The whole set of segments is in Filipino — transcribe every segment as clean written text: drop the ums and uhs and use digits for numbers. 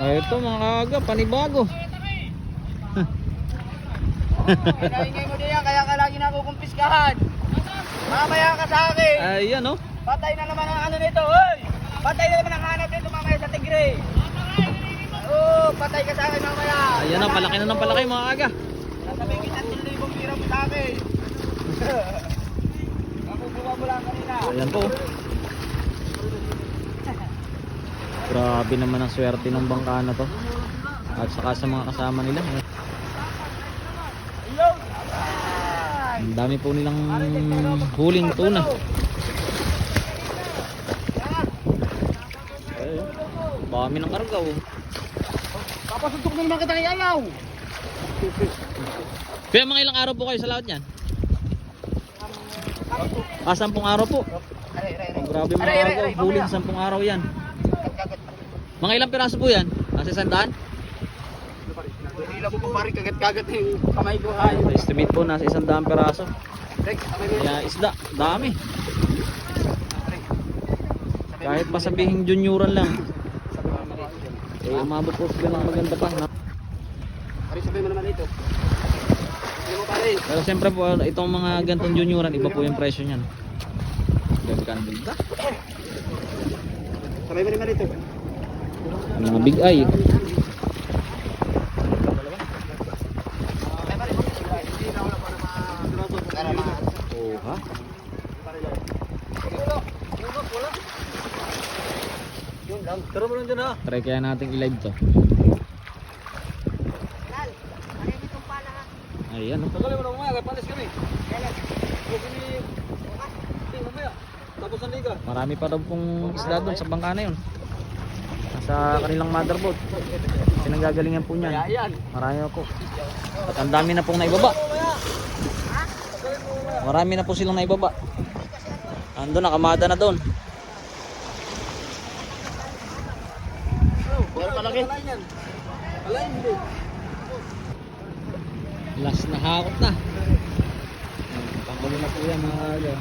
Ito mga kaga, panibago. Kinaingay mo diyan, kaya ka lagi nakukumpiskahan. Mamaya ka sa akin. Ayan oh. Patay na naman ang ano nito, hoy! Patay na naman ang hanap nito mamaya sa Tigre. Oo, patay ka sa akin mamaya. Ayan na, palaki na ng palaki mga kaga. Sasabihin kita 3,000 pira mo sa akin. Makukuha mo lang kanina. Ayan po. Grabe naman ang swerte ng bangka na to. At saka sa mga kasama nila. Ang dami po nilang huling tuna. Ayun. Dami ng kargaw. Papasuntok na naman kita ng alaw. Kaya mga ilang araw po kayo sa laot niyan? 10 araw po. Oh, grabe mga kargaw. Huling 10 araw yan. Mga ilang piraso po yan? Nasa 100? Hila ko pa pare, kagat-kagat yung kamay ko. Ay, Estimate po nasa 100 piraso. Kaya isda, dami. Kahit pa sabihin junioran lang. Eh umabot po sila ng maganda pa. Pare, sabihin mo naman ito. Sabihin mo pare. Pero siyempre po itong mga gantong junioran, iba po yung presyo niyan. Ganda. Sabihin mo naman ito. Ang mga big eye. Oh, ha? Tara mo lang dyan ha. Try kaya natin i-live to. Ayan, oh. Tagalin mo na umaya, kaya palis kami. Huwag kami. Mamaya. Tapos ang liga. Marami pa daw pong isda doon sa bangka na yun. Nasa kanilang motherboard. Sinanggagalingan po niyan. Yan. Marami po. At ang dami na pong naibaba. Marami na po silang naibaba. Andun, nakamada na doon. Meron palaki. Alain hindi. Last na hakot na. Panggulo na po yan mga kaga.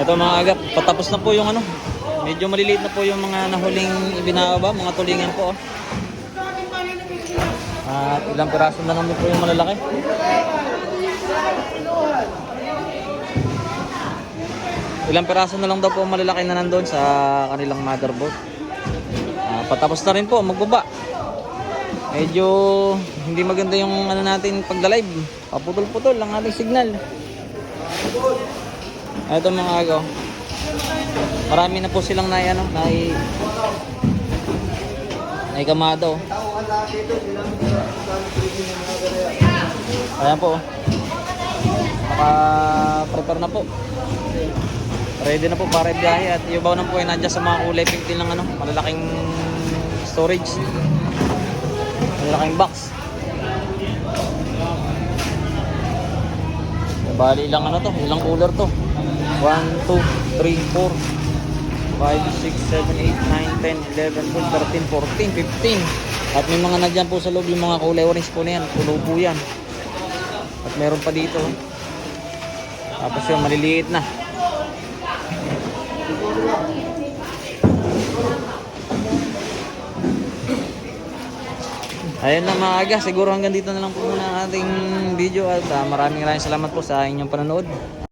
Ito mga agap, patapos na po yung ano. Medyo maliliit na po yung mga nahuling ibinaba, mga tulingan po. At ilang piraso na naman po yung malalaki. Ilang piraso na lang daw po malalaki na nandun sa kanilang motherboard. Patapos na rin po, magbaba. Medyo hindi maganda yung ano natin pagda-live. Paputol-putol ang ating signal. Ito mga agaw. Marami na po silang naikamado. Ayan po. Naka-prepare na po. Ready na po para ibiyahe. At yung baw na po ay nandiyan sa mga kulay pink din ng ano, malalaking storage. Malalaking box. Bali ilang ano to, ilang cooler to. 1, 2, 3, 4, 5, 6, 7, 8, 9, 10, 11, 12, 13, 14, 15. At may mga nadyan po sa loob yung mga kulay orange po na yan. Puno po yan. At meron pa dito. Tapos yung maliliit na. Ayun na mga aga, siguro hanggang dito na lang po muna ang ating video. At maraming salamat po sa inyong panonood.